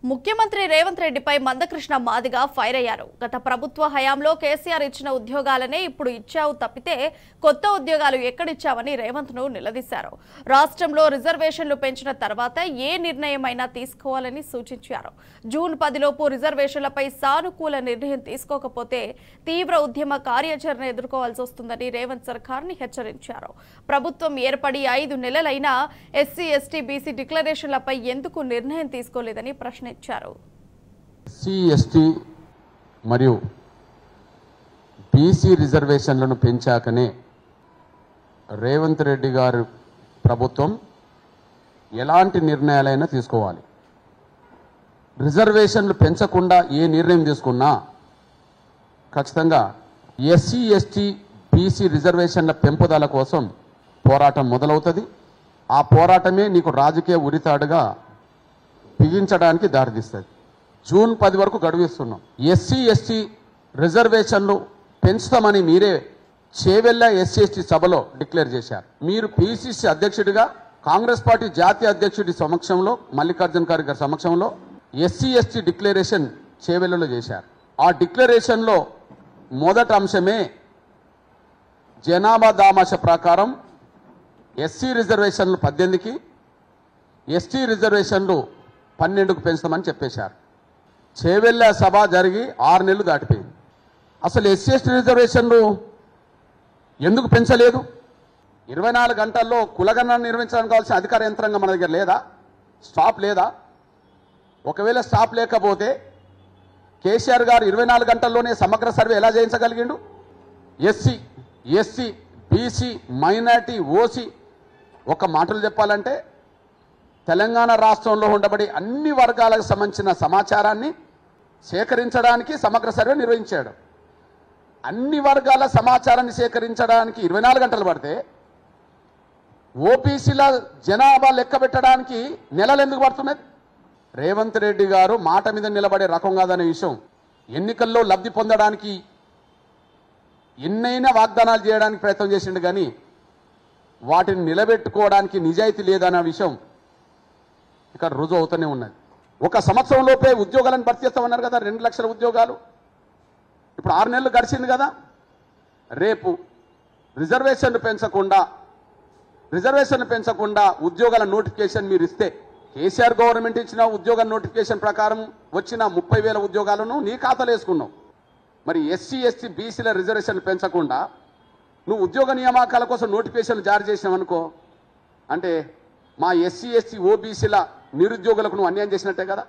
ముఖ్యమంత్రి రేవంత్ రెడ్డిపై మందకృష్ణ మాదిగ ఫైర్ అయ్యారు. గత ప్రభుత్వ హయాంలో కేసీఆర్ ఇచ్చిన ఉద్యోగాలనే ఇప్పుడు ఇచ్చావు తప్పితే కొత్త ఉద్యోగాలు ఎక్కడిచ్చావని రేవంత్ ను నిలదీశారు. రాష్ట్రంలో రిజర్వేషన్లు పెంచిన తర్వాత ఏ నిర్ణయమైనా తీసుకోవాలని సూచించారు. జూన్ 10 లోపు రిజర్వేషన్లపై సానుకూల నిర్ణయం తీసుకోకపోతే తీవ్ర ఉద్యమ కార్యాచరణ ఎదుర్కోవాల్సి వస్తుందని రేవంత్ సర్కార్ని హెచ్చరించారు. ప్రభుత్వం ఏర్పడి 5 నెలలైనా ఎస్సీ ఎస్టీ బీసీ డిక్లరేషన్లపై ఎందుకు నిర్ణయం తీసుకోలేదని ప్రశ్నించారు. ఎస్సీ ఎస్టీ మరియు బీసీ రిజర్వేషన్లను పెంచాకనే రేవంత్ రెడ్డి గారు ప్రభుత్వం ఎలాంటి నిర్ణయాలైనా తీసుకోవాలి. రిజర్వేషన్లు పెంచకుండా ఏ నిర్ణయం తీసుకున్నా ఖచ్చితంగా ఎస్సీ ఎస్టీ బీసీ రిజర్వేషన్ల పెంపుదల కోసం పోరాటం మొదలవుతుంది. ఆ పోరాటమే నీకు రాజకీయ ఉరితాడుగా బిగించడానికి దారితీస్తుంది. జూన్ 10 వరకు గడువిస్తున్నాం. ఎస్సీ ఎస్టీ రిజర్వేషన్లు పెంచుతామని మీరే చేవెళ్ళ ఎస్సీ ఎస్టీ సభలో డిక్లేర్ చేశారు. మీరు పిసిసి అధ్యక్షుడిగా కాంగ్రెస్ పార్టీ జాతీయ అధ్యక్షుడి సమక్షంలో మల్లికార్జున ఖర్గే గారి సమక్షంలో ఎస్సీ ఎస్టీ డిక్లరేషన్ చేవెళ్ళలో చేశారు. ఆ డిక్లరేషన్లో మొదటి అంశమే జనాభా దామాష ప్రకారం ఎస్సీ రిజర్వేషన్లు 18కి ఎస్టీ రిజర్వేషన్లు 12కు పెంచుతామని చెప్పేశారు. చేవెళ్ళ సభ జరిగి 6 నెలలు దాటిపోయింది. అసలు ఎస్సీ ఎస్టీ రిజర్వేషన్లు ఎందుకు పెంచలేదు? 24 గంటల్లో కులగణన నిర్వహించడానికి కావాల్సిన అధికార యంత్రాంగం మన దగ్గర లేదా? స్టాప్ లేదా? ఒకవేళ స్టాప్ లేకపోతే కేసీఆర్ గారు 24 గంటల్లోనే సమగ్ర సర్వే ఎలా చేయించగలిగిండు? SC SC BC minority OC ఒక మాటలు చెప్పాలంటే తెలంగాణ రాష్ట్రంలో ఉండబడి అన్ని వర్గాలకు సంబంధించిన సమాచారాన్ని సేకరించడానికి సమగ్ర సర్వే నిర్వహించాడు. అన్ని వర్గాల సమాచారాన్ని సేకరించడానికి 24 గంటలు పడితే ఓబీసీల జనాభా లెక్క పెట్టడానికి నెలలు ఎందుకు పడుతున్నది? రేవంత్ రెడ్డి గారు మాట మీద నిలబడే రకం కాదనే విషయం, ఎన్నికల్లో లబ్ధి పొందడానికి ఎన్నైనా వాగ్దానాలు చేయడానికి ప్రయత్నం చేసిండు కానీ వాటిని నిలబెట్టుకోవడానికి నిజాయితీ లేదన్న విషయం ఇక్కడ రుజువు అవుతూనే ఉన్నది. 1 సంవత్సరంలోపే ఉద్యోగాలను భర్తీ చేస్తామన్నారు కదా, 2 లక్షల ఉద్యోగాలు. ఇప్పుడు 6 నెలలు గడిచింది కదా. రేపు రిజర్వేషన్లు పెంచకుండా ఉద్యోగాల నోటిఫికేషన్ మీరు ఇస్తే, కేసీఆర్ గవర్నమెంట్ ఇచ్చిన ఉద్యోగ నోటిఫికేషన్ ప్రకారం వచ్చిన 30,000 ఉద్యోగాలను నీ ఖాతాలో వేసుకున్నావు. మరి ఎస్సీ ఎస్టీ బీసీల రిజర్వేషన్లు పెంచకుండా నువ్వు ఉద్యోగ నియామకాల కోసం నోటిఫికేషన్లు జారీ చేసినావు అనుకో, అంటే మా ఎస్సీ ఎస్టీ ఓబీసీల నిరుద్యోగులకు నువ్వు అన్యాయం చేసినట్టే కదా.